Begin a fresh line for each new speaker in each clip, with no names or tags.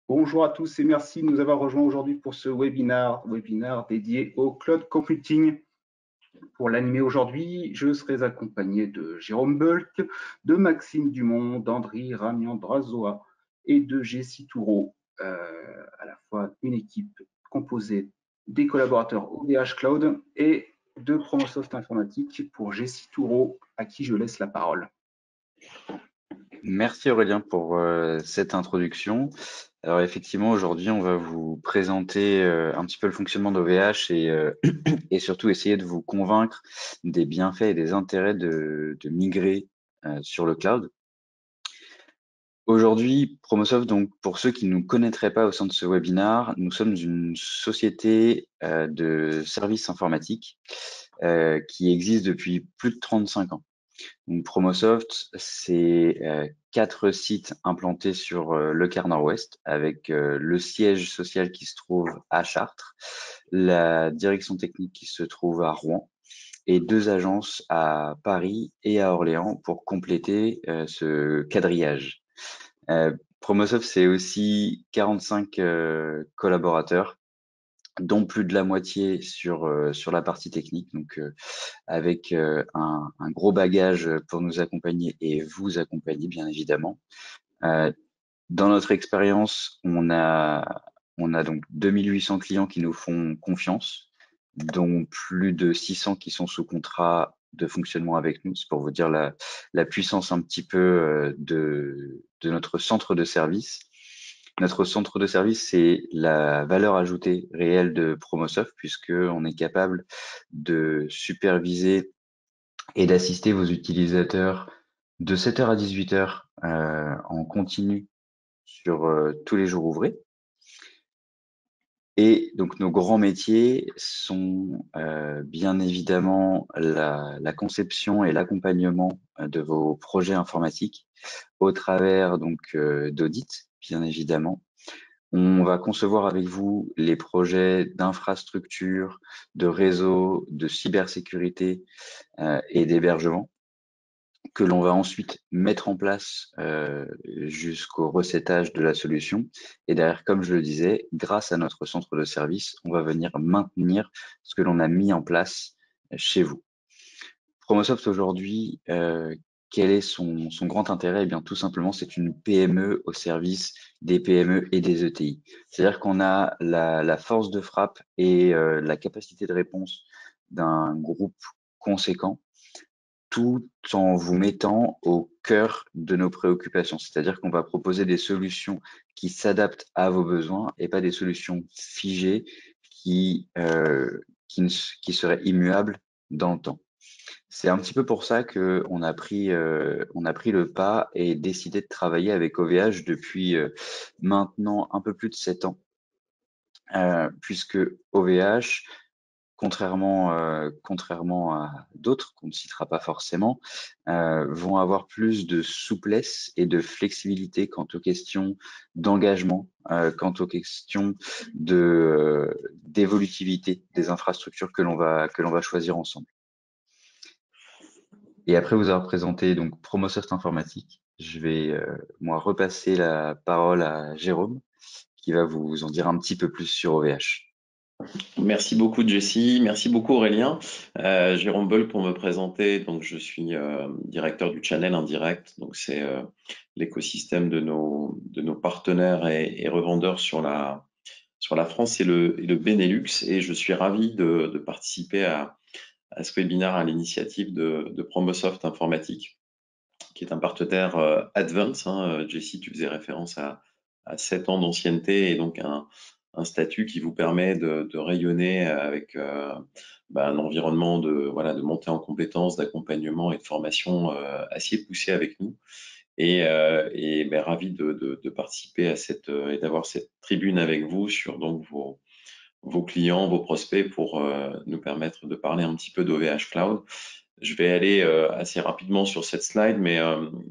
Bonjour à tous et merci de nous avoir rejoints aujourd'hui pour ce webinaire dédié au cloud computing. Pour l'animer aujourd'hui, je serai accompagné de Jérôme Bulk, de Maxime Dumont, d'Andry Ramiandrazoa et de Jessie Toureau, à la fois une équipe composée des collaborateurs OVH Cloud et de Promosoft Informatique pour Jessie Toureau, à qui je laisse la parole.
Merci Aurélien pour cette introduction. Alors effectivement, aujourd'hui, on va vous présenter un petit peu le fonctionnement d'OVH et surtout essayer de vous convaincre des bienfaits et des intérêts de migrer sur le cloud. Aujourd'hui, Promosoft, donc pour ceux qui ne nous connaîtraient pas au sein de ce webinaire, nous sommes une société de services informatiques qui existe depuis plus de 35 ans. Donc, Promosoft, c'est 4 sites implantés sur le quart nord-ouest avec le siège social qui se trouve à Chartres, la direction technique qui se trouve à Rouen et 2 agences à Paris et à Orléans pour compléter ce quadrillage. Promosoft, c'est aussi 45 collaborateurs, dont plus de la moitié sur la partie technique, donc avec un gros bagage pour nous accompagner et vous accompagner, bien évidemment. Dans notre expérience, on a donc 2800 clients qui nous font confiance, dont plus de 600 qui sont sous contrat de fonctionnement avec nous. C'est pour vous dire la puissance un petit peu de notre centre de service. Notre centre de service, c'est la valeur ajoutée réelle de Promosoft, puisqu'on est capable de superviser et d'assister vos utilisateurs de 7h à 18h en continu sur tous les jours ouvrés. Et donc nos grands métiers sont bien évidemment la conception et l'accompagnement de vos projets informatiques au travers donc d'audits, bien évidemment. On va concevoir avec vous les projets d'infrastructure, de réseau, de cybersécurité et d'hébergement que l'on va ensuite mettre en place jusqu'au recettage de la solution. Et derrière, comme je le disais, grâce à notre centre de service, on va venir maintenir ce que l'on a mis en place chez vous. Promosoft aujourd'hui, quel est son grand intérêt? Eh bien, tout simplement, c'est une PME au service des PME et des ETI. C'est-à-dire qu'on a la force de frappe et la capacité de réponse d'un groupe conséquent, tout en vous mettant au cœur de nos préoccupations. C'est-à-dire qu'on va proposer des solutions qui s'adaptent à vos besoins et pas des solutions figées qui seraient immuables dans le temps. C'est un petit peu pour ça qu'on a pris le pas et décidé de travailler avec OVH depuis maintenant un peu plus de 7 ans, puisque OVH, contrairement à d'autres qu'on ne citera pas forcément, vont avoir plus de souplesse et de flexibilité quant aux questions d'engagement, quant aux questions d'évolutivité des infrastructures que l'on va choisir ensemble. Et après vous avoir présenté donc Promosoft Informatique, je vais moi repasser la parole à Jérôme qui va vous en dire un petit peu plus sur OVH.
Merci beaucoup Jessie, merci beaucoup Aurélien. Jérôme Boll pour me présenter. Donc je suis directeur du channel indirect. Donc c'est l'écosystème de nos partenaires et revendeurs sur la France et le Benelux. Et je suis ravi de participer à ce webinaire à l'initiative de Promosoft Informatique, qui est un partenaire Advance. Jessie, tu faisais référence à 7 ans d'ancienneté et donc un statut qui vous permet de rayonner avec un environnement de montée en compétences, d'accompagnement et de formation assez poussé avec nous. Et ravi de participer à et d'avoir cette tribune avec vous sur donc vos clients, vos prospects pour nous permettre de parler un petit peu d'OVH Cloud. Je vais aller assez rapidement sur cette slide, mais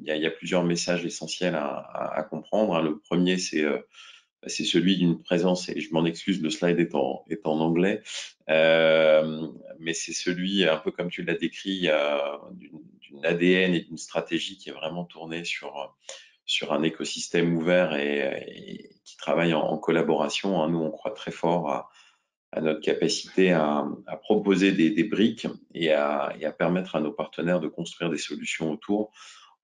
il y a plusieurs messages essentiels à comprendre. Le premier, c'est celui d'une présence, et je m'en excuse, le slide est en anglais, mais c'est celui, un peu comme tu l'as décrit, d'une ADN et d'une stratégie qui est vraiment tournée sur sur un écosystème ouvert et qui travaille en collaboration. Hein. Nous, on croit très fort à notre capacité à proposer des briques et à permettre à nos partenaires de construire des solutions autour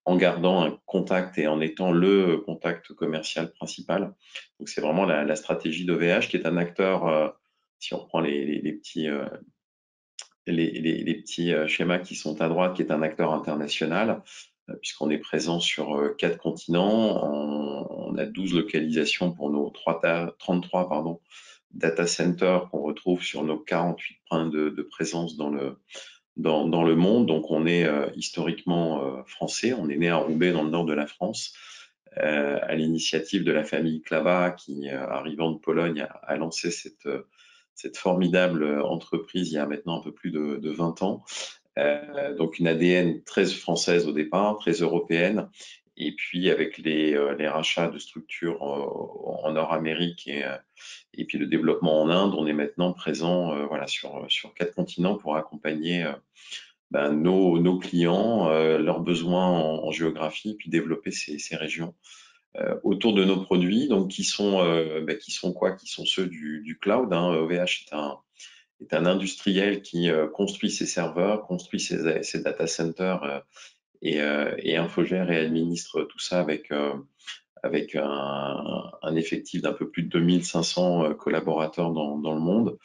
en gardant un contact et en étant le contact commercial principal. Donc, c'est vraiment la stratégie d'OVH qui est un acteur, si on reprend les petits schémas qui sont à droite, qui est un acteur international, puisqu'on est présent sur 4 continents. On a 12 localisations pour nos 33 data centers qu'on retrouve sur nos 48 points de présence dans le monde. Donc, on est historiquement français. On est né à Roubaix, dans le nord de la France, à l'initiative de la famille Clava, qui, arrivant de Pologne, a lancé cette formidable entreprise il y a maintenant un peu plus de 20 ans. Donc une ADN très française au départ, très européenne, et puis avec les rachats de structures en Nord-Amérique et puis le développement en Inde, on est maintenant présent voilà, sur 4 continents pour accompagner nos clients, leurs besoins en géographie, puis développer ces régions autour de nos produits, donc qui sont quoi? Qui sont ceux du cloud. Hein. OVH est un industriel qui construit ses serveurs, construit ses data centers et infogère et administre tout ça avec un effectif d'un peu plus de 2500 collaborateurs dans le monde.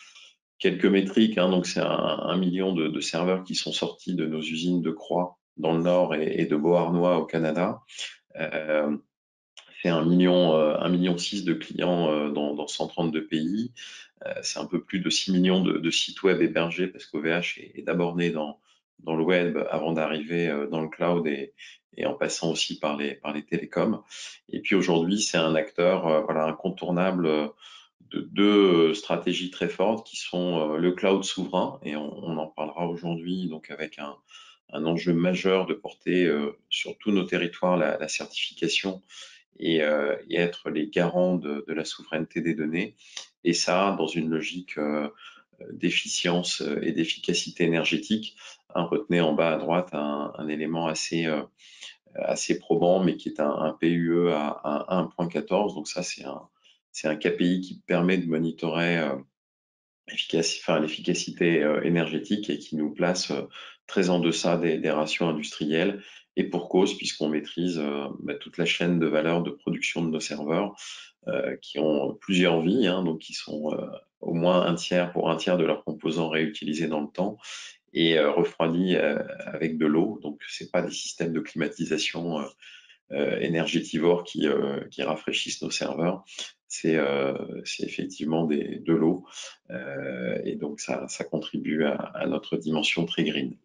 Quelques métriques, hein, donc c'est 1 million de serveurs qui sont sortis de nos usines de Croix dans le Nord et de Beauharnois au Canada. C'est 1,6 million de clients dans 132 pays. C'est un peu plus de 6 millions de sites web hébergés parce qu'OVH est d'abord né dans le web avant d'arriver dans le cloud et en passant aussi par les télécoms. Et puis aujourd'hui, c'est un acteur voilà, incontournable de 2 stratégies très fortes qui sont le cloud souverain, et on en parlera aujourd'hui, donc avec un enjeu majeur de porter sur tous nos territoires la certification et être les garants de la souveraineté des données. Et ça, dans une logique d'efficience et d'efficacité énergétique. Retenez en bas à droite un élément assez probant, mais qui est un PUE à 1,14. Donc ça, c'est un KPI qui permet de monitorer l'efficacité énergétique et qui nous place très en deçà des ratios industriels. Et pour cause, puisqu'on maîtrise toute la chaîne de valeur de production de nos serveurs, qui ont plusieurs vies, hein, donc qui sont au moins un tiers de leurs composants réutilisés dans le temps et refroidis avec de l'eau. Donc, c'est pas des systèmes de climatisation énergétivores qui rafraîchissent nos serveurs. C'est effectivement de l'eau et donc ça contribue à notre dimension très green.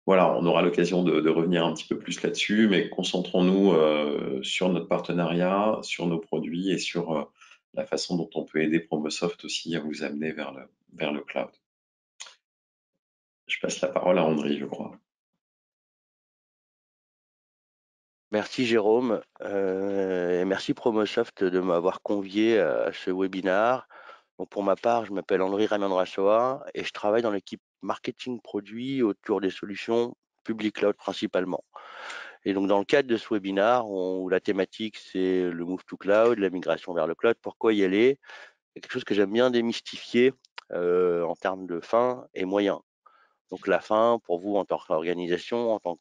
Voilà, on aura l'occasion de revenir un petit peu plus là-dessus, mais concentrons-nous sur notre partenariat, sur nos produits et sur la façon dont on peut aider Promosoft aussi à vous amener vers le cloud. Je passe la parole à André, je crois.
Merci Jérôme et merci Promosoft de m'avoir convié à ce webinaire. Donc pour ma part, je m'appelle André Ramendrasoa et je travaille dans l'équipe marketing produit autour des solutions public cloud principalement. Et donc dans le cadre de ce webinaire, où la thématique c'est le move to cloud, la migration vers le cloud, pourquoi y aller? C'est quelque chose que j'aime bien démystifier en termes de fin et moyen. Donc la fin pour vous en tant qu'organisation, en tant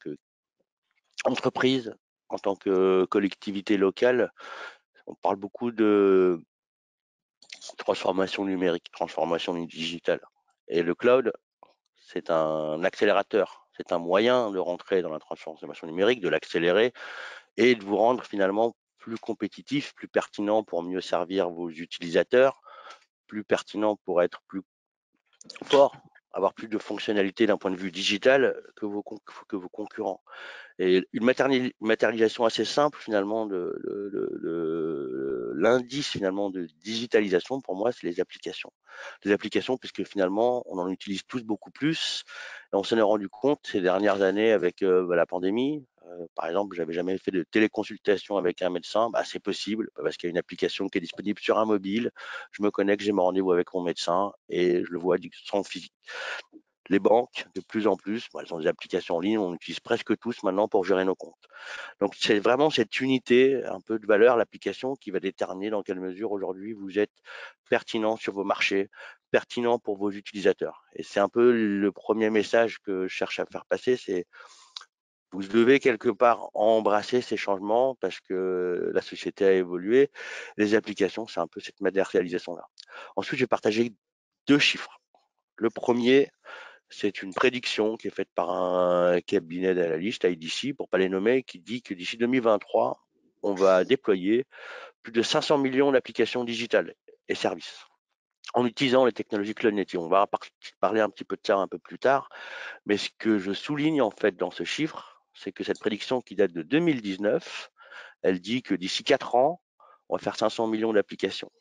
qu'entreprise, en tant que collectivité locale, on parle beaucoup de transformation numérique, transformation digitale. Et le cloud, c'est un accélérateur, c'est un moyen de rentrer dans la transformation numérique, de l'accélérer et de vous rendre finalement plus compétitif, plus pertinent pour mieux servir vos utilisateurs, plus pertinent pour être plus fort, avoir plus de fonctionnalités d'un point de vue digital que vos concurrents. Et une matérialisation assez simple finalement de l'indice finalement de digitalisation pour moi, c'est les applications. Les applications, puisque finalement on en utilise tous beaucoup plus. Et on s'en est rendu compte ces dernières années avec la pandémie. Par exemple, j'avais jamais fait de téléconsultation avec un médecin. C'est possible parce qu'il y a une application qui est disponible sur un mobile. Je me connecte, j'ai mon rendez-vous avec mon médecin et je le vois sans physique. Les banques, de plus en plus, elles ont des applications en ligne, on utilise presque tous maintenant pour gérer nos comptes. Donc, c'est vraiment cette unité, un peu de valeur, l'application, qui va déterminer dans quelle mesure aujourd'hui vous êtes pertinent sur vos marchés, pertinent pour vos utilisateurs. Et c'est un peu le premier message que je cherche à faire passer, c'est vous devez quelque part embrasser ces changements parce que la société a évolué. Les applications, c'est un peu cette matérialisation-là. Ensuite, je vais partager 2 chiffres. Le premier, c'est une prédiction qui est faite par un cabinet d'analyste, IDC, pour pas les nommer, qui dit que d'ici 2023, on va déployer plus de 500 millions d'applications digitales et services en utilisant les technologies cloud native. On va parler un petit peu de ça un peu plus tard, mais ce que je souligne en fait dans ce chiffre, c'est que cette prédiction qui date de 2019, elle dit que d'ici 4 ans, on va faire 500 millions d'applications.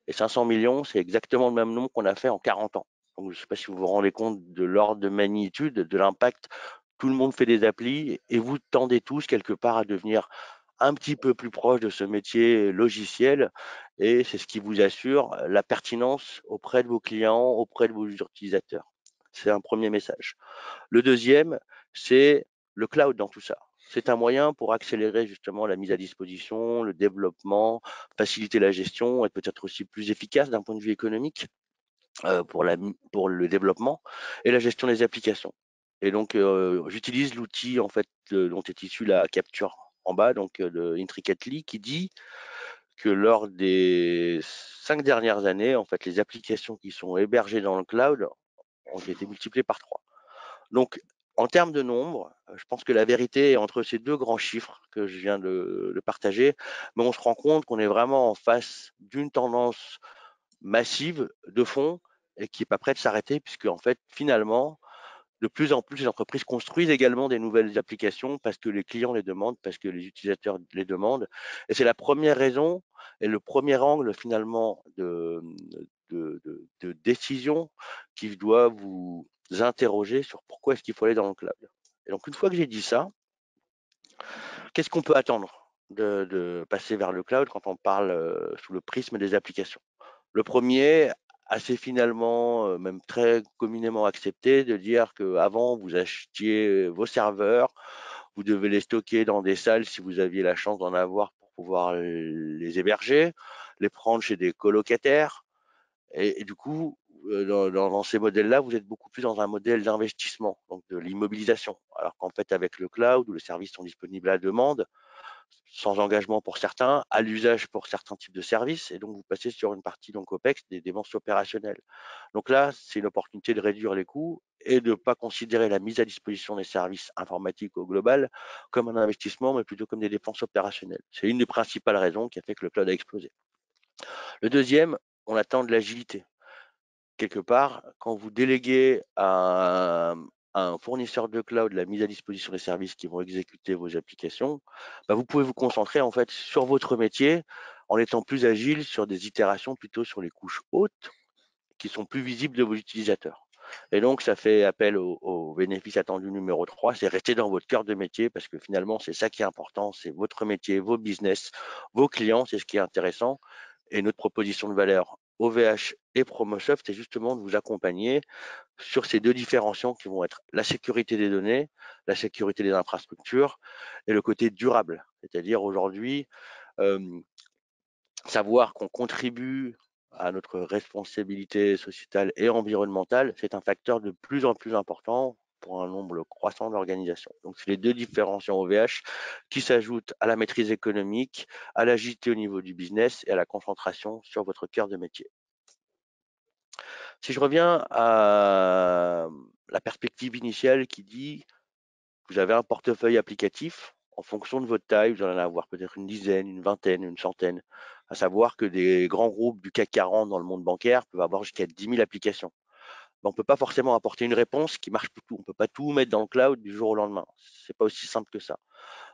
Et 500 millions, c'est exactement le même nombre qu'on a fait en 40 ans. Donc, je ne sais pas si vous vous rendez compte de l'ordre de magnitude, de l'impact. Tout le monde fait des applis et vous tendez tous quelque part à devenir un petit peu plus proche de ce métier logiciel et c'est ce qui vous assure la pertinence auprès de vos clients, auprès de vos utilisateurs. C'est un premier message. Le deuxième, c'est le cloud dans tout ça. C'est un moyen pour accélérer justement la mise à disposition, le développement, faciliter la gestion, être peut-être aussi plus efficace d'un point de vue économique pour le développement et la gestion des applications. Et donc, j'utilise l'outil en fait dont est issue la capture en bas, donc de Intricately, qui dit que lors des 5 dernières années, en fait, les applications qui sont hébergées dans le cloud ont été multipliées par 3. Donc, en termes de nombre, je pense que la vérité est entre ces 2 grands chiffres que je viens de partager, mais on se rend compte qu'on est vraiment en face d'une tendance massive de fond et qui n'est pas prête de s'arrêter puisque en fait, finalement, de plus en plus, les entreprises construisent également des nouvelles applications parce que les clients les demandent, parce que les utilisateurs les demandent. Et c'est la première raison et le premier angle finalement de décision qui doit vous interroger sur pourquoi est-ce qu'il faut aller dans le cloud. Et donc, une fois que j'ai dit ça, qu'est-ce qu'on peut attendre de passer vers le cloud quand on parle sous le prisme des applications? Le premier, assez finalement, même très communément accepté, de dire qu'avant, vous achetiez vos serveurs, vous devez les stocker dans des salles si vous aviez la chance d'en avoir pour pouvoir les héberger, les prendre chez des colocataires. Et du coup, dans ces modèles-là, vous êtes beaucoup plus dans un modèle d'investissement, donc de l'immobilisation. Alors qu'en fait, avec le cloud, où les services sont disponibles à la demande, sans engagement pour certains, à l'usage pour certains types de services, et donc vous passez sur une partie donc OPEX des dépenses opérationnelles. Donc là, c'est une opportunité de réduire les coûts et de ne pas considérer la mise à disposition des services informatiques au global comme un investissement, mais plutôt comme des dépenses opérationnelles. C'est une des principales raisons qui a fait que le cloud a explosé. Le deuxième, on attend de l'agilité. Quelque part, quand vous déléguez à un fournisseur de cloud la mise à disposition des services qui vont exécuter vos applications, vous pouvez vous concentrer en fait sur votre métier en étant plus agile sur des itérations plutôt sur les couches hautes qui sont plus visibles de vos utilisateurs. Et donc, ça fait appel au bénéfice attendu numéro 3, c'est rester dans votre cœur de métier parce que finalement, c'est ça qui est important, c'est votre métier, vos business, vos clients, c'est ce qui est intéressant. Et notre proposition de valeur OVH et Promosoft, c'est justement de vous accompagner sur ces 2 différenciants qui vont être la sécurité des données, la sécurité des infrastructures et le côté durable. C'est-à-dire aujourd'hui, savoir qu'on contribue à notre responsabilité sociétale et environnementale, c'est un facteur de plus en plus important pour un nombre croissant d'organisations. Donc, c'est les 2 différenciants OVH qui s'ajoutent à la maîtrise économique, à l'agilité au niveau du business et à la concentration sur votre cœur de métier. Si je reviens à la perspective initiale qui dit vous avez un portefeuille applicatif, en fonction de votre taille, vous allez en avoir peut-être une dizaine, une vingtaine, une centaine. À savoir que des grands groupes du CAC 40 dans le monde bancaire peuvent avoir jusqu'à 10 000 applications. On ne peut pas forcément apporter une réponse qui marche pour tout. On ne peut pas tout mettre dans le cloud du jour au lendemain. Ce n'est pas aussi simple que ça.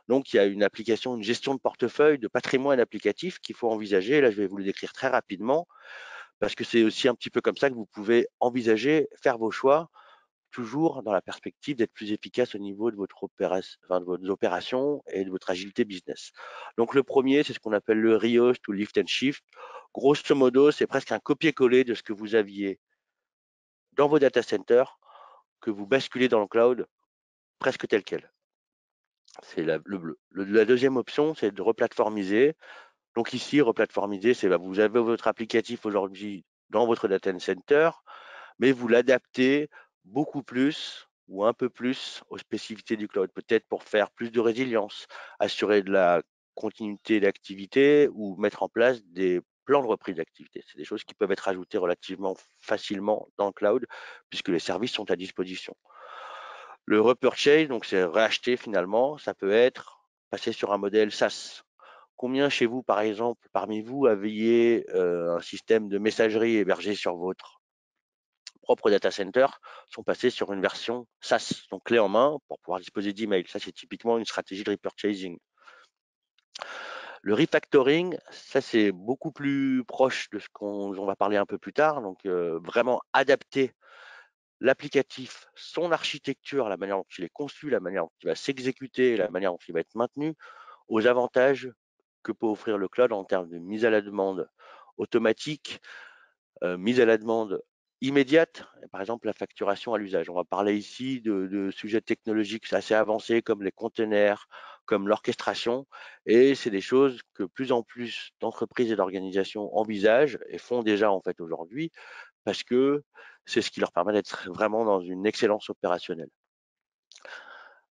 Donc, il y a une application, une gestion de portefeuille, de patrimoine applicatif qu'il faut envisager. Là, je vais vous le décrire très rapidement parce que c'est aussi un petit peu comme ça que vous pouvez envisager, faire vos choix, toujours dans la perspective d'être plus efficace au niveau de votre de vos opérations et de votre agilité business. Donc le premier, c'est ce qu'on appelle le RIOS ou Lift and Shift. Grosso modo, c'est presque un copier-coller de ce que vous aviez dans vos data centers que vous basculez dans le cloud presque tel quel. C'est le bleu. La deuxième option, c'est de replatformiser. Donc ici, replatformiser, c'est vous avez votre applicatif aujourd'hui dans votre data center, mais vous l'adaptez beaucoup plus ou un peu plus aux spécificités du cloud, peut-être pour faire plus de résilience, assurer de la continuité d'activité ou mettre en place des plans de reprise d'activité. C'est des choses qui peuvent être ajoutées relativement facilement dans le cloud puisque les services sont à disposition. Le repurchase, donc c'est racheter finalement, ça peut être passer sur un modèle SaaS. Combien chez vous, par exemple, parmi vous, aviez un système de messagerie hébergé sur votre propre data center, sont passés sur une version SaaS, donc clé en main pour pouvoir disposer d'emails. Ça, c'est typiquement une stratégie de repurchasing. Le refactoring, ça c'est beaucoup plus proche de ce qu'on va parler un peu plus tard, donc vraiment adapter l'applicatif, son architecture, la manière dont il est conçu, la manière dont il va s'exécuter, la manière dont il va être maintenu, aux avantages que peut offrir le cloud en termes de mise à la demande automatique, mise à la demande immédiate, par exemple la facturation à l'usage. On va parler ici de sujets technologiques assez avancés comme les containers, comme l'orchestration, et c'est des choses que plus en plus d'entreprises et d'organisations envisagent et font déjà en fait aujourd'hui, parce que c'est ce qui leur permet d'être vraiment dans une excellence opérationnelle.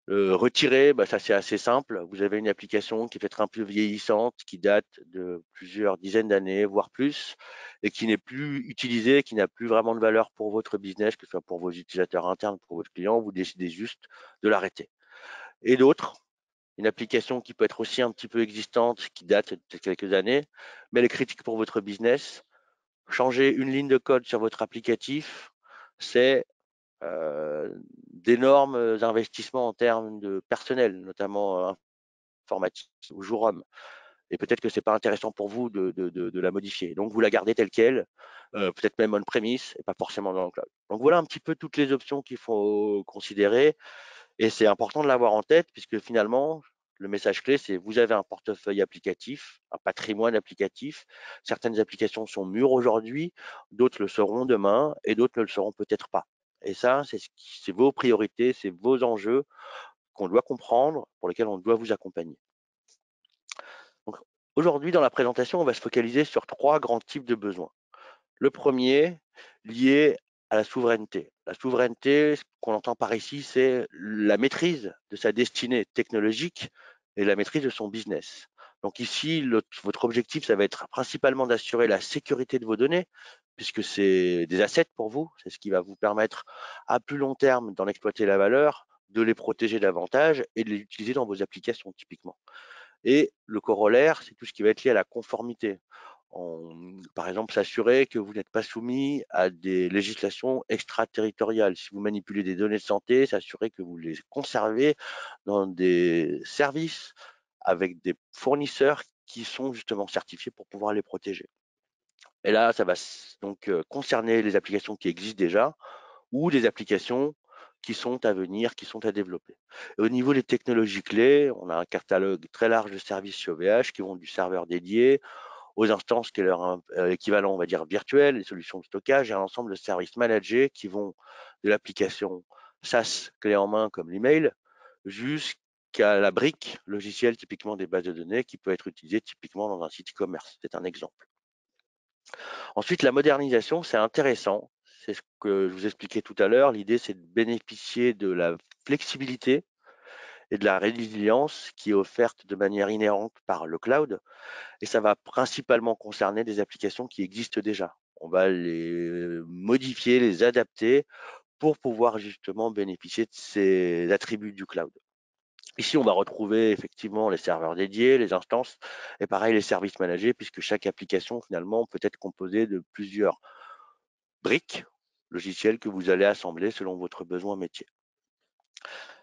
Retirer, ça c'est assez simple. Vous avez une application qui est peut-être un peu vieillissante, qui date de plusieurs dizaines d'années, voire plus, et qui n'est plus utilisée, qui n'a plus vraiment de valeur pour votre business, que ce soit pour vos utilisateurs internes, pour votre client, vous décidez juste de l'arrêter. Et d'autres, une application qui peut être aussi un petit peu existante, qui date de quelques années, mais elle est critique pour votre business. Changer une ligne de code sur votre applicatif, c'est d'énormes investissements en termes de personnel, notamment informatique ou jour homme. Et peut-être que c'est pas intéressant pour vous de la modifier. Donc vous la gardez telle quelle, peut-être même on-premise et pas forcément dans le cloud. Donc voilà un petit peu toutes les options qu'il faut considérer. Et c'est important de l'avoir en tête puisque finalement, le message clé, c'est vous avez un portefeuille applicatif, un patrimoine applicatif. Certaines applications sont mûres aujourd'hui, d'autres le seront demain et d'autres ne le seront peut-être pas. Et ça, c'est vos priorités, c'est vos enjeux qu'on doit comprendre, pour lesquels on doit vous accompagner. Donc, aujourd'hui, dans la présentation, on va se focaliser sur 3 grands types de besoins. Le premier, lié à la souveraineté. La souveraineté, ce qu'on entend par ici, c'est la maîtrise de sa destinée technologique et la maîtrise de son business. Donc ici, votre objectif, ça va être principalement d'assurer la sécurité de vos données, puisque c'est des assets pour vous. C'est ce qui va vous permettre à plus long terme d'en exploiter la valeur, de les protéger davantage et de les utiliser dans vos applications typiquement. Et le corollaire, c'est tout ce qui va être lié à la conformité. Par exemple, s'assurer que vous n'êtes pas soumis à des législations extraterritoriales. Si vous manipulez des données de santé, s'assurer que vous les conservez dans des services avec des fournisseurs qui sont justement certifiés pour pouvoir les protéger. Et là, ça va donc concerner les applications qui existent déjà ou des applications qui sont à venir, qui sont à développer. Et au niveau des technologies clés, on a un catalogue très large de services chez OVH qui vont du serveur dédié aux instances qui est leur équivalent, on va dire, virtuel, les solutions de stockage et un ensemble de services managés qui vont de l'application SaaS clé en main comme l'email jusqu'à la brique logicielle typiquement des bases de données qui peut être utilisée typiquement dans un site e-commerce. C'est un exemple. Ensuite, la modernisation, c'est intéressant. C'est ce que je vous expliquais tout à l'heure. L'idée, c'est de bénéficier de la flexibilité et de la résilience qui est offerte de manière inhérente par le cloud. Et ça va principalement concerner des applications qui existent déjà. On va les modifier, les adapter pour pouvoir justement bénéficier de ces attributs du cloud. Ici, on va retrouver effectivement les serveurs dédiés, les instances et pareil les services managés puisque chaque application finalement peut être composée de plusieurs briques logicielles que vous allez assembler selon votre besoin métier.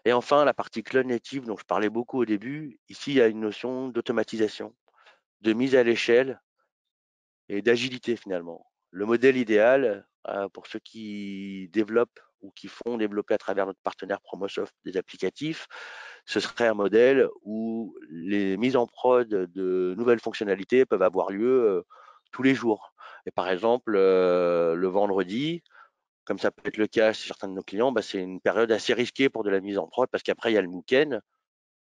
Et enfin, la partie cloud native dont je parlais beaucoup au début, ici il y a une notion d'automatisation, de mise à l'échelle et d'agilité finalement. Le modèle idéal pour ceux qui développent ou qui font développer à travers notre partenaire Promosoft des applicatifs, ce serait un modèle où les mises en prod de nouvelles fonctionnalités peuvent avoir lieu tous les jours. Et par exemple, le vendredi, comme ça peut être le cas chez certains de nos clients, c'est une période assez risquée pour de la mise en prod parce qu'après, il y a le week-end.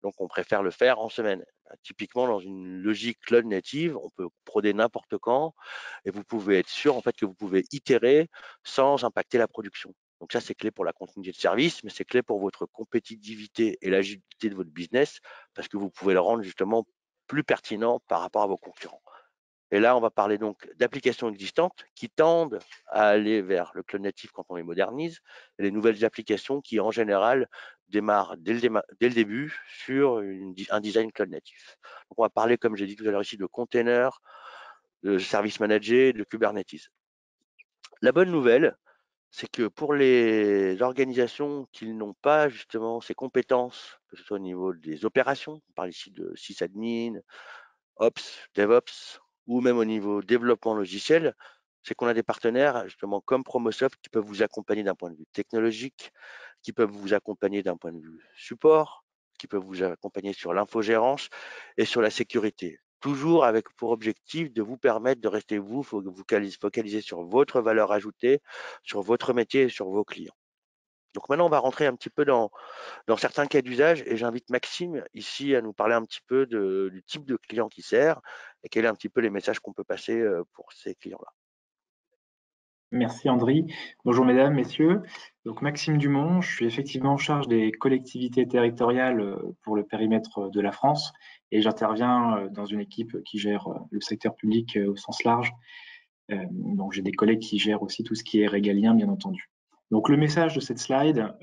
Donc, on préfère le faire en semaine. Typiquement, dans une logique cloud native, on peut proder n'importe quand et vous pouvez être sûr en fait que vous pouvez itérer sans impacter la production. Donc ça, c'est clé pour la continuité de service, mais c'est clé pour votre compétitivité et l'agilité de votre business parce que vous pouvez le rendre justement plus pertinent par rapport à vos concurrents. Et là, on va parler donc d'applications existantes qui tendent à aller vers le cloud natif quand on les modernise, et les nouvelles applications qui, en général, démarrent dès le début sur un design cloud natif. Donc, on va parler, comme j'ai dit tout à l'heure ici, de containers, de services managés, de Kubernetes. La bonne nouvelle, c'est que pour les organisations qui n'ont pas justement ces compétences, que ce soit au niveau des opérations, on parle ici de sysadmin, Ops, DevOps, ou même au niveau développement logiciel, c'est qu'on a des partenaires justement comme Promosoft qui peuvent vous accompagner d'un point de vue technologique, qui peuvent vous accompagner d'un point de vue support, qui peuvent vous accompagner sur l'infogérance et sur la sécurité. Toujours avec pour objectif de vous permettre de rester vous focaliser sur votre valeur ajoutée, sur votre métier et sur vos clients. Donc maintenant, on va rentrer un petit peu dans certains cas d'usage et j'invite Maxime ici à nous parler un petit peu du type de client qui sert et quels sont un petit peu les messages qu'on peut passer pour ces clients-là.
Merci Andri. Bonjour mesdames, messieurs. Donc Maxime Dumont, je suis effectivement en charge des collectivités territoriales pour le périmètre de la France et j'interviens dans une équipe qui gère le secteur public au sens large. Donc j'ai des collègues qui gèrent aussi tout ce qui est régalien, bien entendu. Donc le message de cette slide,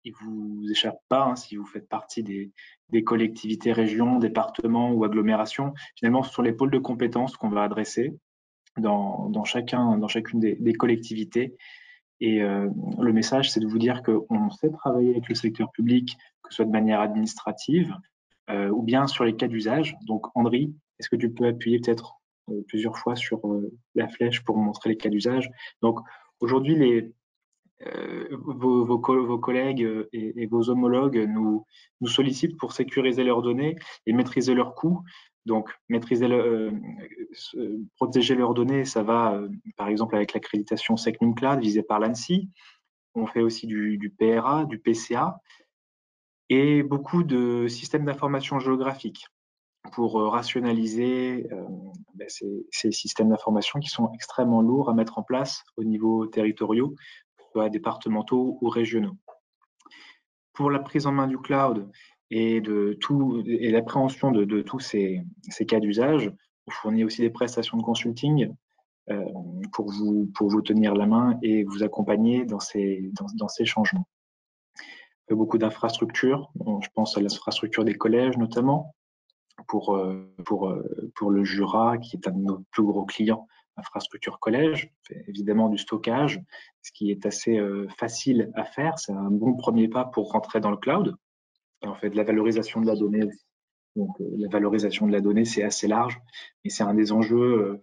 il vous échappe pas hein, si vous faites partie des collectivités, régions, départements ou agglomérations. Finalement, ce sont les pôles de compétences qu'on va adresser dans chacune des collectivités. Et le message, c'est de vous dire qu'on sait travailler avec le secteur public, que ce soit de manière administrative ou bien sur les cas d'usage. Donc, Andri, est-ce que tu peux appuyer peut-être plusieurs fois sur la flèche pour montrer les cas d'usage? Donc, aujourd'hui, vos collègues et vos homologues nous sollicitent pour sécuriser leurs données et maîtriser leurs coûts. Donc, protéger leurs données, ça va par exemple avec l'accréditation SecNumCloud visée par l'ANSSI. On fait aussi du PRA, du PCA et beaucoup de systèmes d'information géographique pour rationaliser ces systèmes d'information qui sont extrêmement lourds à mettre en place au niveau territoriaux, soit départementaux ou régionaux. Pour la prise en main du cloud et l'appréhension de tous ces cas d'usage, on fournit aussi des prestations de consulting pour vous tenir la main et vous accompagner dans ces changements. On fait beaucoup d'infrastructures, je pense à l'infrastructure des collèges notamment, pour le Jura, qui est un de nos plus gros clients, infrastructure collège, évidemment du stockage, ce qui est assez facile à faire. C'est un bon premier pas pour rentrer dans le cloud. Et on fait de la valorisation de la donnée aussi. Donc, la valorisation de la donnée, c'est assez large, et c'est un des enjeux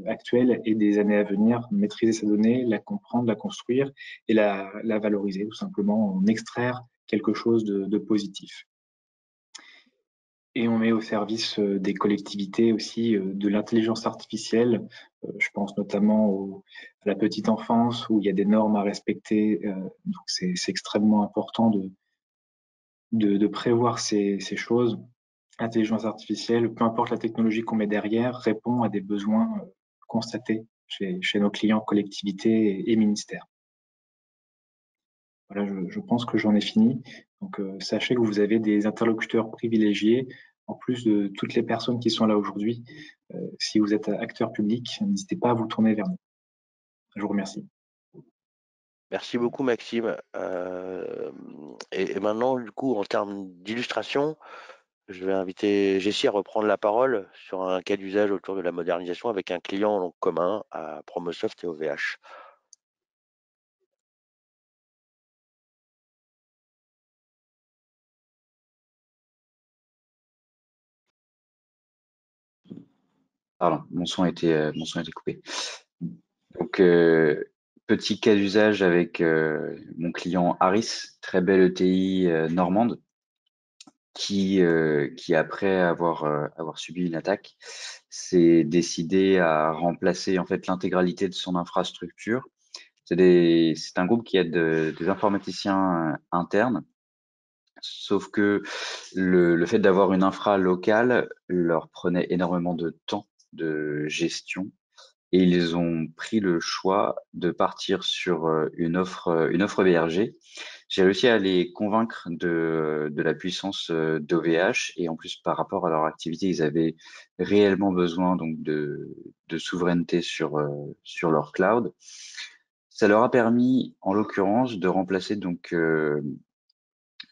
actuels et des années à venir. Maîtriser sa donnée, la comprendre, la construire et la valoriser, tout simplement, en extraire quelque chose de positif. Et on met au service des collectivités aussi de l'intelligence artificielle. Je pense notamment à la petite enfance où il y a des normes à respecter. Donc c'est extrêmement important de prévoir ces choses. L'intelligence artificielle, peu importe la technologie qu'on met derrière, répond à des besoins constatés chez nos clients, collectivités et ministères. Voilà, je pense que j'en ai fini. Donc, sachez que vous avez des interlocuteurs privilégiés, en plus de toutes les personnes qui sont là aujourd'hui. Si vous êtes acteur public, n'hésitez pas à vous tourner vers nous. Je vous remercie.
Merci beaucoup, Maxime. Et maintenant, du coup, en termes d'illustration, je vais inviter Jessie à reprendre la parole sur un cas d'usage autour de la modernisation avec un client donc, commun à Promosoft et OVH.
Pardon, mon son a été coupé. Donc, petit cas d'usage avec mon client Harris, très belle ETI normande, qui après avoir subi une attaque, s'est décidé à remplacer en fait l'intégralité de son infrastructure C'est un groupe qui aide des informaticiens internes, sauf que le fait d'avoir une infra locale leur prenait énormément de temps de gestion et ils ont pris le choix de partir sur une offre BRG. J'ai réussi à les convaincre de la puissance d'OVH et en plus par rapport à leur activité, ils avaient réellement besoin donc de souveraineté sur leur cloud. Ça leur a permis, en l'occurrence, de remplacer donc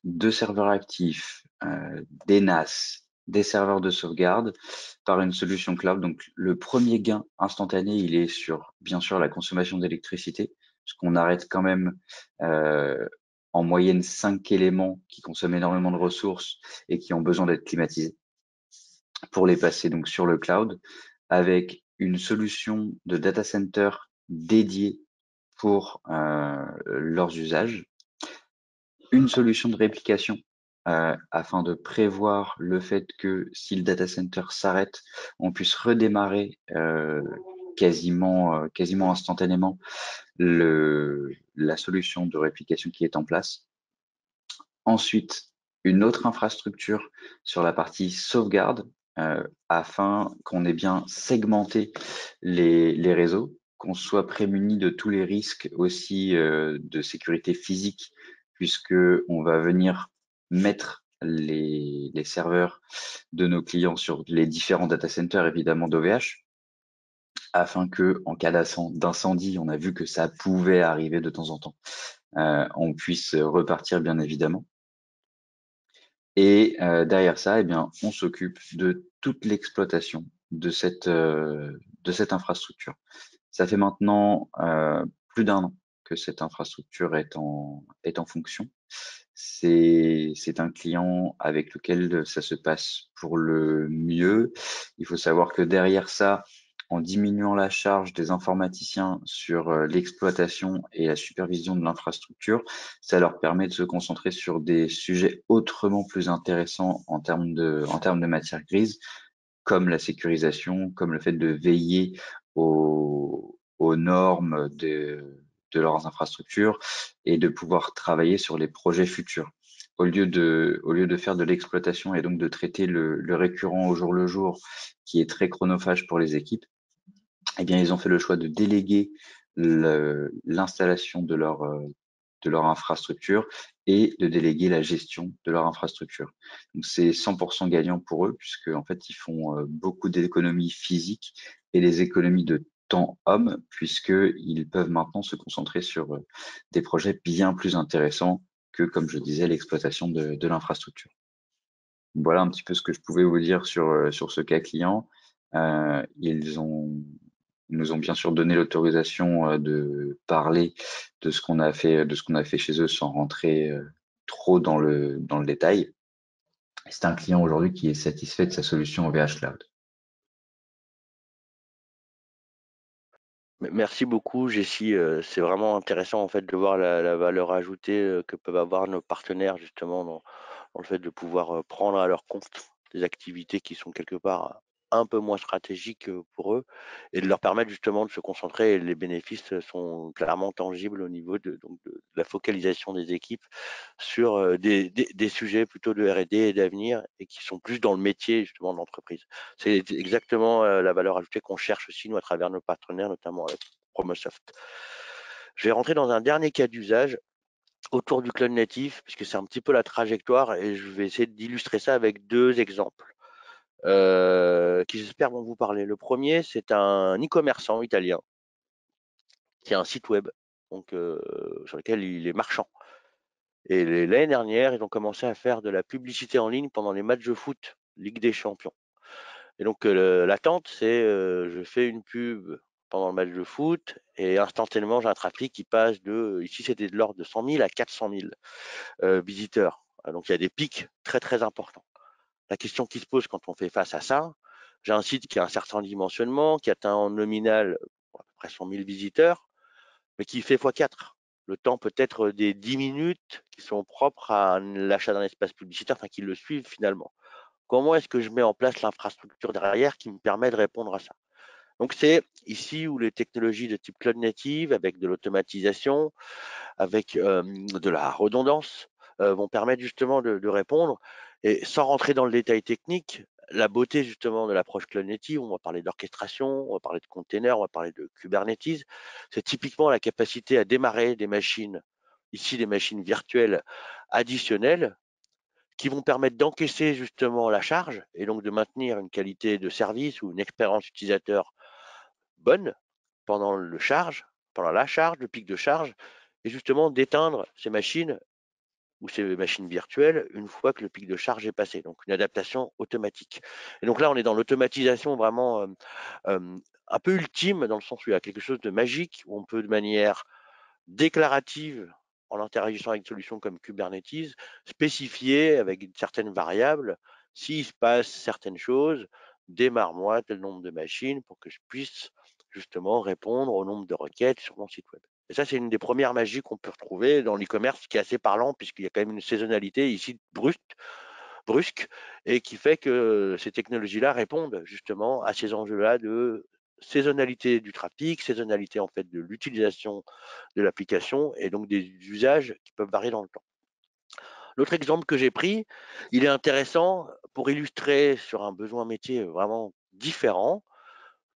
2 serveurs actifs, des NAS, des serveurs de sauvegarde par une solution cloud. Donc, le premier gain instantané, il est sur, bien sûr, la consommation d'électricité, parce qu'on arrête quand même en moyenne 5 éléments qui consomment énormément de ressources et qui ont besoin d'être climatisés pour les passer donc sur le cloud avec une solution de data center dédiée pour leurs usages, une solution de réplication afin de prévoir le fait que si le data center s'arrête, on puisse redémarrer quasiment instantanément la solution de réplication qui est en place. Ensuite, une autre infrastructure sur la partie sauvegarde afin qu'on ait bien segmenté les réseaux, qu'on soit prémuni de tous les risques aussi de sécurité physique, puisque on va venir mettre les serveurs de nos clients sur les différents data centers évidemment d'OVH, afin que en cas d'incendie, on a vu que ça pouvait arriver de temps en temps, on puisse repartir bien évidemment. Et derrière ça, eh bien, on s'occupe de toute l'exploitation de cette infrastructure. Ça fait maintenant plus d'1 an que cette infrastructure est en fonction. C'est un client avec lequel ça se passe pour le mieux. Il faut savoir que derrière ça, en diminuant la charge des informaticiens sur l'exploitation et la supervision de l'infrastructure, ça leur permet de se concentrer sur des sujets autrement plus intéressants en termes de matière grise, comme la sécurisation, comme le fait de veiller aux normes de leurs infrastructures et de pouvoir travailler sur les projets futurs. Au lieu de faire de l'exploitation et donc de traiter le récurrent au jour le jour, qui est très chronophage pour les équipes, eh bien, ils ont fait le choix de déléguer l'installation de leur infrastructure et de déléguer la gestion de leur infrastructure. Donc, c'est 100% gagnant pour eux puisque en fait, ils font beaucoup d'économies physiques et des économies de temps homme puisqu'ils peuvent maintenant se concentrer sur des projets bien plus intéressants que, comme je disais, l'exploitation de l'infrastructure. Voilà un petit peu ce que je pouvais vous dire sur ce cas client. Ils nous ont bien sûr donné l'autorisation de parler de ce qu'on a fait chez eux sans rentrer trop dans le détail. C'est un client aujourd'hui qui est satisfait de sa solution OVH Cloud.
Merci beaucoup, Jessie. C'est vraiment intéressant en fait de voir la valeur ajoutée que peuvent avoir nos partenaires justement dans le fait de pouvoir prendre à leur compte des activités qui sont quelque part un peu moins stratégiques pour eux et de leur permettre justement de se concentrer. Et les bénéfices sont clairement tangibles au niveau de la focalisation des équipes sur des sujets plutôt de R&D et d'avenir et qui sont plus dans le métier justement de l'entreprise. C'est exactement la valeur ajoutée qu'on cherche aussi nous à travers nos partenaires, notamment avec Promosoft. Je vais rentrer dans un dernier cas d'usage autour du cloud natif, puisque c'est un petit peu la trajectoire, et je vais essayer d'illustrer ça avec 2 exemples qui j'espère vont vous parler. Le premier, c'est un e-commerçant italien qui a un site web donc, sur lequel il est marchand. Et l'année dernière, ils ont commencé à faire de la publicité en ligne pendant les matchs de foot, Ligue des Champions. Et donc, l'attente, c'est je fais une pub pendant le match de foot et instantanément, j'ai un trafic qui passe ici c'était de l'ordre de 100 000 à 400 000 visiteurs. Donc, il y a des pics très, très importants. La question qui se pose quand on fait face à ça, j'ai un site qui a un certain dimensionnement, qui atteint en nominal à peu près 100 000 visiteurs, mais qui fait x4. Le temps peut être des 10 minutes qui sont propres à l'achat d'un espace publicitaire, enfin qui le suivent finalement. Comment est-ce que je mets en place l'infrastructure derrière qui me permet de répondre à ça? Donc c'est ici où les technologies de type cloud native, avec de l'automatisation, avec de la redondance, vont permettre justement de répondre. Et sans rentrer dans le détail technique, la beauté justement de l'approche cloud native, on va parler d'orchestration, on va parler de containers, on va parler de Kubernetes, c'est typiquement la capacité à démarrer des machines, ici des machines virtuelles additionnelles, qui vont permettre d'encaisser justement la charge et donc de maintenir une qualité de service ou une expérience utilisateur bonne pendant pendant la charge, le pic de charge, et justement d'éteindre ces machines ou ces machines virtuelles une fois que le pic de charge est passé. Donc une adaptation automatique. Et donc là, on est dans l'automatisation vraiment un peu ultime, dans le sens où il y a quelque chose de magique, où on peut de manière déclarative, en interagissant avec des solutions comme Kubernetes, spécifier avec certaines variables, s'il se passe certaines choses, démarre-moi tel nombre de machines pour que je puisse justement répondre au nombre de requêtes sur mon site web. Et ça, c'est une des premières magies qu'on peut retrouver dans l'e-commerce, qui est assez parlant, puisqu'il y a quand même une saisonnalité ici brusque, et qui fait que ces technologies-là répondent justement à ces enjeux-là de saisonnalité du trafic, saisonnalité en fait de l'utilisation de l'application, et donc des usages qui peuvent varier dans le temps. L'autre exemple que j'ai pris, il est intéressant pour illustrer sur un besoin métier vraiment différent,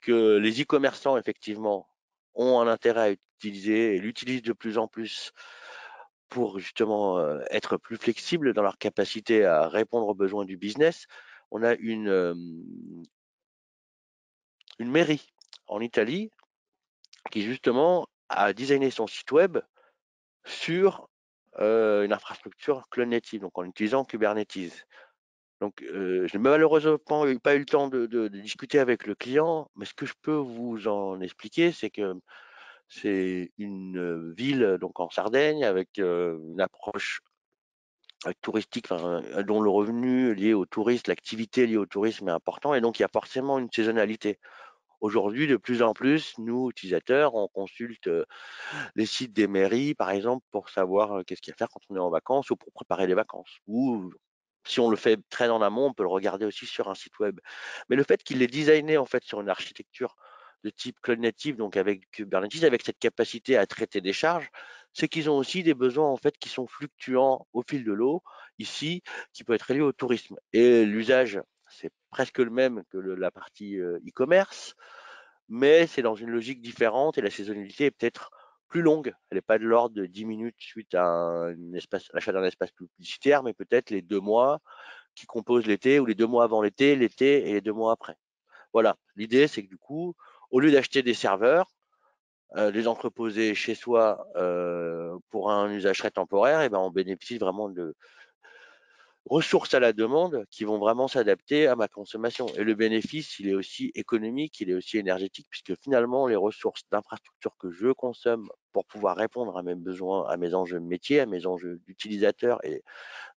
que les e-commerçants effectivement ont un intérêt à utiliser et l'utilisent de plus en plus pour justement être plus flexibles dans leur capacité à répondre aux besoins du business. On a une mairie en Italie qui justement a designé son site web sur une infrastructure cloud native, donc en utilisant Kubernetes. Donc, je n'ai malheureusement pas eu le temps de discuter avec le client, mais ce que je peux vous en expliquer, c'est que c'est une ville donc en Sardaigne avec une approche touristique, dont le revenu lié au tourisme, l'activité liée au tourisme est important, et donc il y a forcément une saisonnalité. Aujourd'hui, de plus en plus, nous, utilisateurs, on consulte les sites des mairies, par exemple, pour savoir qu'est-ce qu'il y a à faire quand on est en vacances ou pour préparer les vacances. Ou si on le fait très en amont, on peut le regarder aussi sur un site web. Mais le fait qu'il est designé en fait sur une architecture de type cloud native, donc avec Kubernetes, avec cette capacité à traiter des charges, c'est qu'ils ont aussi des besoins en fait qui sont fluctuants au fil de l'eau, ici, qui peut être lié au tourisme. Et l'usage, c'est presque le même que la partie e-commerce, mais c'est dans une logique différente et la saisonnalité est peut-être plus longue. Elle n'est pas de l'ordre de 10 minutes suite à l'achat d'un espace publicitaire, mais peut-être les 2 mois qui composent l'été, ou les 2 mois avant l'été, l'été et les 2 mois après. Voilà. L'idée, c'est que du coup, au lieu d'acheter des serveurs, les entreposer chez soi pour un usage très temporaire, et ben on bénéficie vraiment de ressources à la demande qui vont vraiment s'adapter à ma consommation. Et le bénéfice, il est aussi économique, il est aussi énergétique, puisque finalement, les ressources d'infrastructure que je consomme pour pouvoir répondre à mes besoins, à mes enjeux de métier, à mes enjeux d'utilisateur et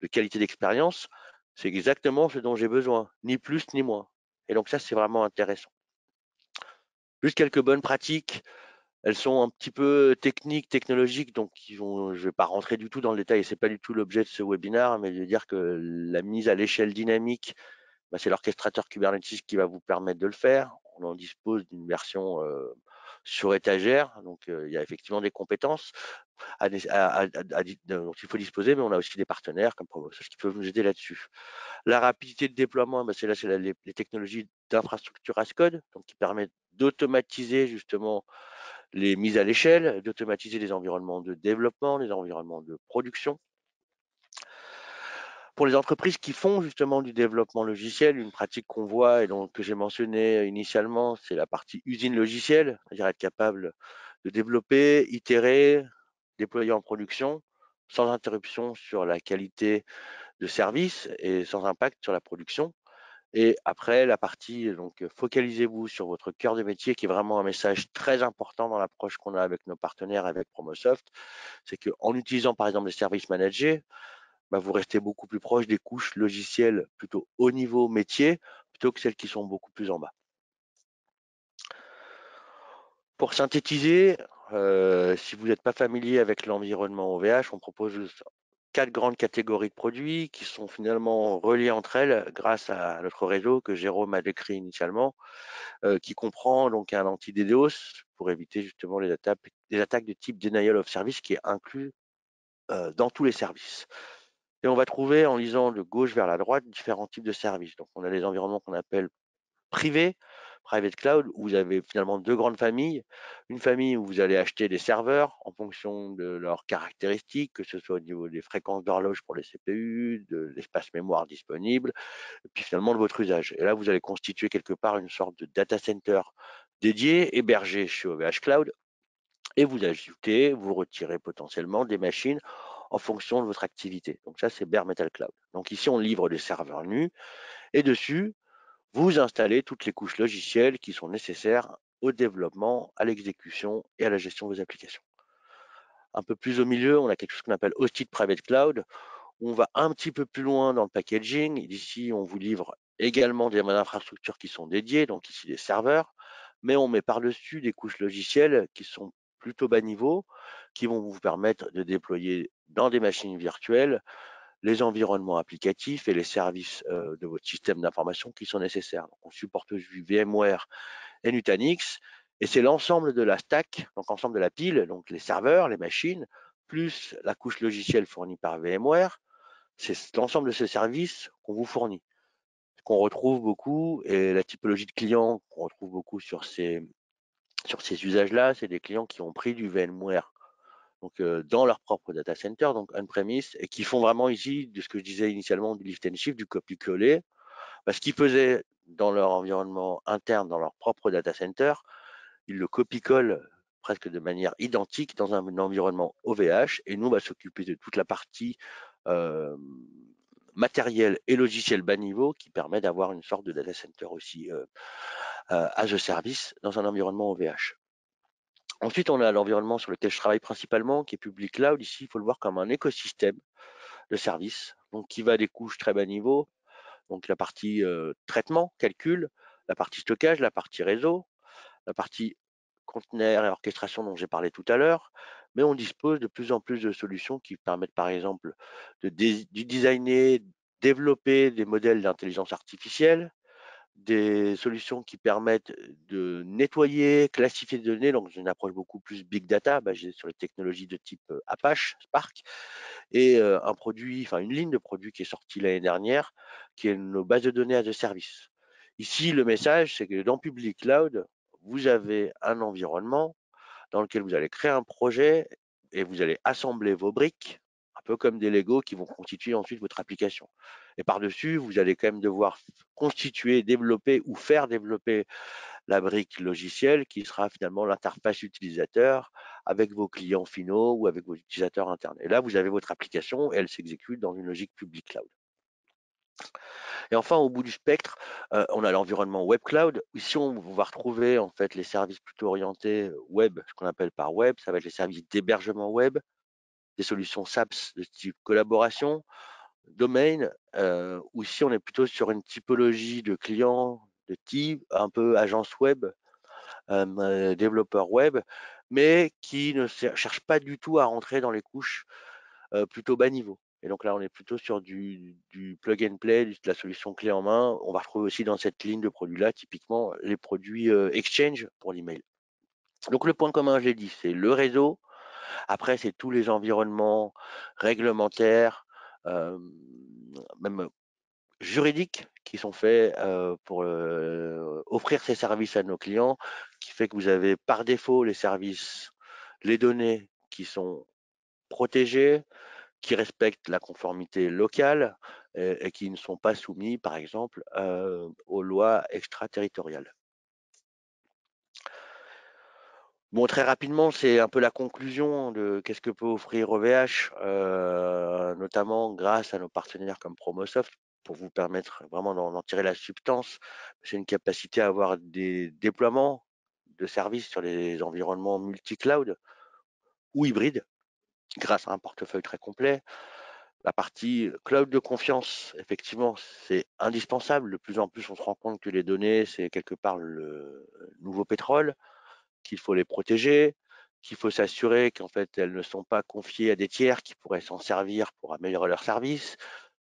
de qualité d'expérience, c'est exactement ce dont j'ai besoin, ni plus ni moins. Et donc ça, c'est vraiment intéressant. Juste quelques bonnes pratiques. Elles sont un petit peu techniques, technologiques, donc je ne vais pas rentrer du tout dans le détail, c'est pas du tout l'objet de ce webinaire, mais de dire que la mise à l'échelle dynamique, bah, c'est l'orchestrateur Kubernetes qui va vous permettre de le faire. On en dispose d'une version sur étagère, donc il y a effectivement des compétences dont il faut disposer, mais on a aussi des partenaires comme Promosoft qui peuvent nous aider là-dessus. La rapidité de déploiement, bah, c'est les technologies d'infrastructure as code, donc qui permettent d'automatiser justement les mises à l'échelle, d'automatiser les environnements de développement, les environnements de production. Pour les entreprises qui font justement du développement logiciel, une pratique qu'on voit et donc que j'ai mentionné initialement, c'est la partie usine logicielle, c'est-à-dire être capable de développer, itérer, déployer en production sans interruption sur la qualité de service et sans impact sur la production. Et après, la partie, donc, focalisez-vous sur votre cœur de métier, qui est vraiment un message très important dans l'approche qu'on a avec nos partenaires, avec Promosoft. C'est qu'en utilisant, par exemple, des services managés, bah, vous restez beaucoup plus proche des couches logicielles plutôt haut niveau métier, plutôt que celles qui sont beaucoup plus en bas. Pour synthétiser, si vous n'êtes pas familier avec l'environnement OVH, on propose 4 grandes catégories de produits qui sont finalement reliées entre elles grâce à notre réseau que Jérôme a décrit initialement, qui comprend donc un anti-DDoS pour éviter justement les attaques de type denial of service qui est inclus dans tous les services. Et on va trouver en lisant de gauche vers la droite différents types de services. Donc on a les environnements qu'on appelle privés, private cloud, où vous avez finalement 2 grandes familles. Une famille où vous allez acheter des serveurs en fonction de leurs caractéristiques, que ce soit au niveau des fréquences d'horloge pour les CPU, de l'espace mémoire disponible, et puis finalement de votre usage. Et là, vous allez constituer quelque part une sorte de data center dédié, hébergé chez OVH Cloud, et vous ajoutez, vous retirez potentiellement des machines en fonction de votre activité. Donc ça, c'est Bare Metal Cloud. Donc ici, on livre des serveurs nus, et dessus, vous installez toutes les couches logicielles qui sont nécessaires au développement, à l'exécution et à la gestion de vos applications. Un peu plus au milieu, on a quelque chose qu'on appelle Hosted Private Cloud, où on va un petit peu plus loin dans le packaging. Ici, on vous livre également des infrastructures qui sont dédiées, donc ici des serveurs, mais on met par-dessus des couches logicielles qui sont plutôt bas niveau, qui vont vous permettre de déployer dans des machines virtuelles les environnements applicatifs et les services de votre système d'information qui sont nécessaires. Donc, on supporte du VMware et Nutanix, et c'est l'ensemble de la stack, donc l'ensemble de la pile, donc les serveurs, les machines, plus la couche logicielle fournie par VMware, c'est l'ensemble de ces services qu'on vous fournit, qu'on retrouve beaucoup, et la typologie de clients qu'on retrouve beaucoup sur ces usages-là, c'est des clients qui ont pris du VMware donc dans leur propre data center, donc on-premise, et qui font vraiment ici, de ce que je disais initialement, du lift and shift, du copier-coller, parce qu'ils faisaient dans leur environnement interne, dans leur propre data center, ils le copie-collent presque de manière identique dans un environnement OVH, et nous, on va s'occuper de toute la partie matériel et logiciel bas niveau qui permet d'avoir une sorte de data center aussi as a service dans un environnement OVH. Ensuite, on a l'environnement sur lequel je travaille principalement, qui est Public Cloud. Ici, il faut le voir comme un écosystème de services, donc qui va des couches très bas niveau, donc la partie traitement, calcul, la partie stockage, la partie réseau, la partie conteneurs et orchestration dont j'ai parlé tout à l'heure, mais on dispose de plus en plus de solutions qui permettent par exemple de designer, développer des modèles d'intelligence artificielle, des solutions qui permettent de nettoyer, classifier des données, donc une approche beaucoup plus big data basée sur les technologies de type Apache, Spark, et un produit, enfin une ligne de produits qui est sortie l'année dernière, qui est nos bases de données as a service. Ici, le message, c'est que dans Public Cloud, vous avez un environnement dans lequel vous allez créer un projet et vous allez assembler vos briques, un peu comme des Lego qui vont constituer ensuite votre application. Et par-dessus, vous allez quand même devoir constituer, développer ou faire développer la brique logicielle qui sera finalement l'interface utilisateur avec vos clients finaux ou avec vos utilisateurs internes. Et là, vous avez votre application et elle s'exécute dans une logique public cloud. Et enfin, au bout du spectre, on a l'environnement web cloud. Ici, on va retrouver en fait les services plutôt orientés web, ce qu'on appelle par web. Ça va être les services d'hébergement web, des solutions SaaS de type collaboration, domaine, où ici, on est plutôt sur une typologie de clients de type un peu agence web, développeur web, mais qui ne cherche pas du tout à rentrer dans les couches plutôt bas niveau. Et donc là, on est plutôt sur du plug and play, de la solution clé en main. On va retrouver aussi dans cette ligne de produits-là, typiquement, les produits Exchange pour l'email. Donc le point commun, je l'ai dit, c'est le réseau. Après, c'est tous les environnements réglementaires, même juridiques, qui sont faits pour offrir ces services à nos clients, qui fait que vous avez par défaut les services, les données qui sont protégées, qui respectent la conformité locale et qui ne sont pas soumis, par exemple, aux lois extraterritoriales. Bon, très rapidement, c'est un peu la conclusion de qu'est-ce que peut offrir OVH, notamment grâce à nos partenaires comme Promosoft, pour vous permettre vraiment d'en tirer la substance. C'est une capacité à avoir des déploiements de services sur les environnements multi-cloud ou hybrides, grâce à un portefeuille très complet. La partie cloud de confiance, effectivement, c'est indispensable. De plus en plus, on se rend compte que les données, c'est quelque part le nouveau pétrole, qu'il faut les protéger, qu'il faut s'assurer qu'en fait, elles ne sont pas confiées à des tiers qui pourraient s'en servir pour améliorer leur service,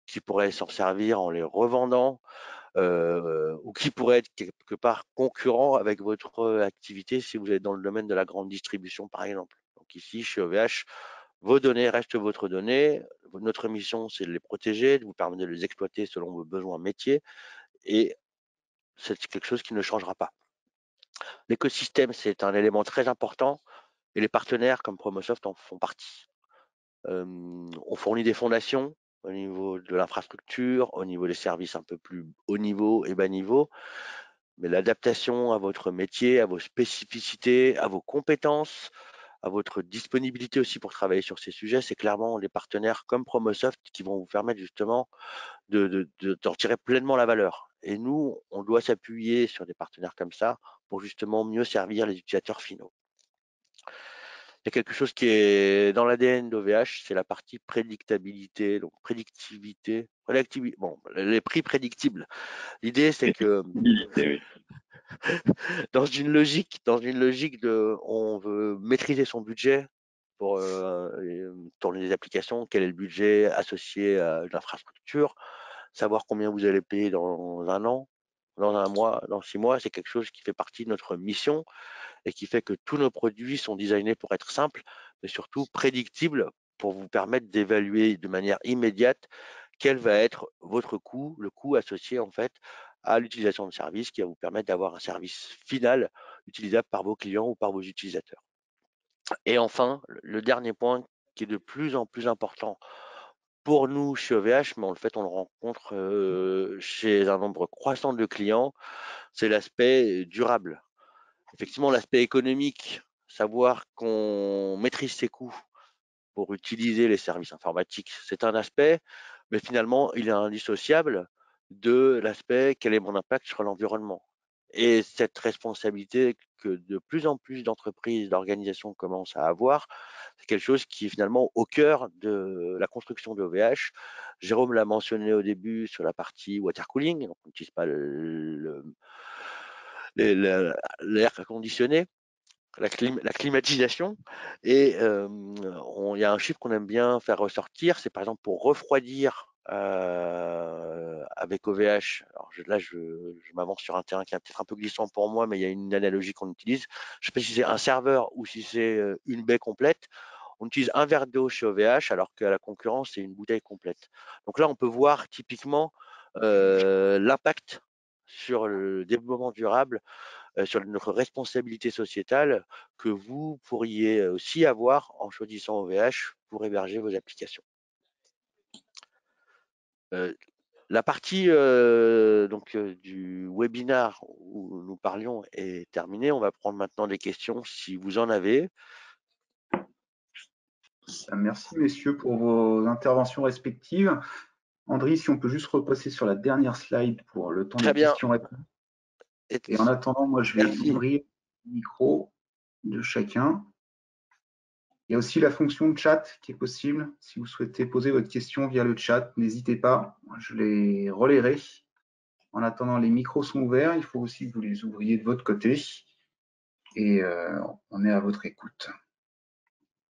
qui pourraient s'en servir en les revendant, ou qui pourraient être quelque part concurrents avec votre activité si vous êtes dans le domaine de la grande distribution, par exemple. Donc ici, chez OVH, vos données restent votre donnée. Notre mission, c'est de les protéger, de vous permettre de les exploiter selon vos besoins métiers, et c'est quelque chose qui ne changera pas. L'écosystème, c'est un élément très important, et les partenaires comme Promosoft en font partie. On fournit des fondations au niveau de l'infrastructure, au niveau des services un peu plus haut niveau et bas niveau, mais l'adaptation à votre métier, à vos spécificités, à vos compétences, à votre disponibilité aussi pour travailler sur ces sujets, c'est clairement les partenaires comme Promosoft qui vont vous permettre justement d'en tirer pleinement la valeur. Et nous, on doit s'appuyer sur des partenaires comme ça pour justement mieux servir les utilisateurs finaux. Il y a quelque chose qui est dans l'ADN d'OVH, c'est la partie prédictabilité, donc prédictivité, bon, les prix prédictibles. L'idée, c'est que dans une logique de, on veut maîtriser son budget pour tourner des applications, quel est le budget associé à l'infrastructure, savoir combien vous allez payer dans un an, dans un mois, dans 6 mois, c'est quelque chose qui fait partie de notre mission et qui fait que tous nos produits sont designés pour être simples, mais surtout prédictibles pour vous permettre d'évaluer de manière immédiate quel va être votre coût, le coût associé en fait à l'utilisation de service qui va vous permettre d'avoir un service final utilisable par vos clients ou par vos utilisateurs. Et enfin, le dernier point qui est de plus en plus important pour nous chez OVH, mais en fait on le rencontre chez un nombre croissant de clients, c'est l'aspect durable. Effectivement, l'aspect économique, savoir qu'on maîtrise ses coûts pour utiliser les services informatiques, c'est un aspect, mais finalement, il est indissociable de l'aspect quel est mon impact sur l'environnement. Et cette responsabilité que de plus en plus d'entreprises, d'organisations commencent à avoir, c'est quelque chose qui est finalement au cœur de la construction de OVH. Jérôme l'a mentionné au début sur la partie water cooling, donc on n'utilise pas l'air conditionné, la climatisation. Et il y a un chiffre qu'on aime bien faire ressortir, c'est par exemple pour refroidir avec OVH. Alors là, je m'avance sur un terrain qui est peut-être un peu glissant pour moi, mais il y a une analogie qu'on utilise. Je ne sais pas si c'est un serveur ou si c'est une baie complète. On utilise un verre d'eau chez OVH, alors qu'à la concurrence, c'est une bouteille complète. Donc là, on peut voir typiquement l'impact sur le développement durable, sur notre responsabilité sociétale que vous pourriez aussi avoir en choisissant OVH pour héberger vos applications. La partie du webinaire où nous parlions est terminée. On va prendre maintenant des questions si vous en avez.
Merci messieurs pour vos interventions respectives. André, si on peut juste repasser sur la dernière slide pour le temps des questions-réponses. Et en attendant, moi je vais ouvrir le micro de chacun. Il y a aussi la fonction de chat qui est possible. Si vous souhaitez poser votre question via le chat, n'hésitez pas, je les relayerai. En attendant, les micros sont ouverts. Il faut aussi que vous les ouvriez de votre côté. Et on est à votre écoute.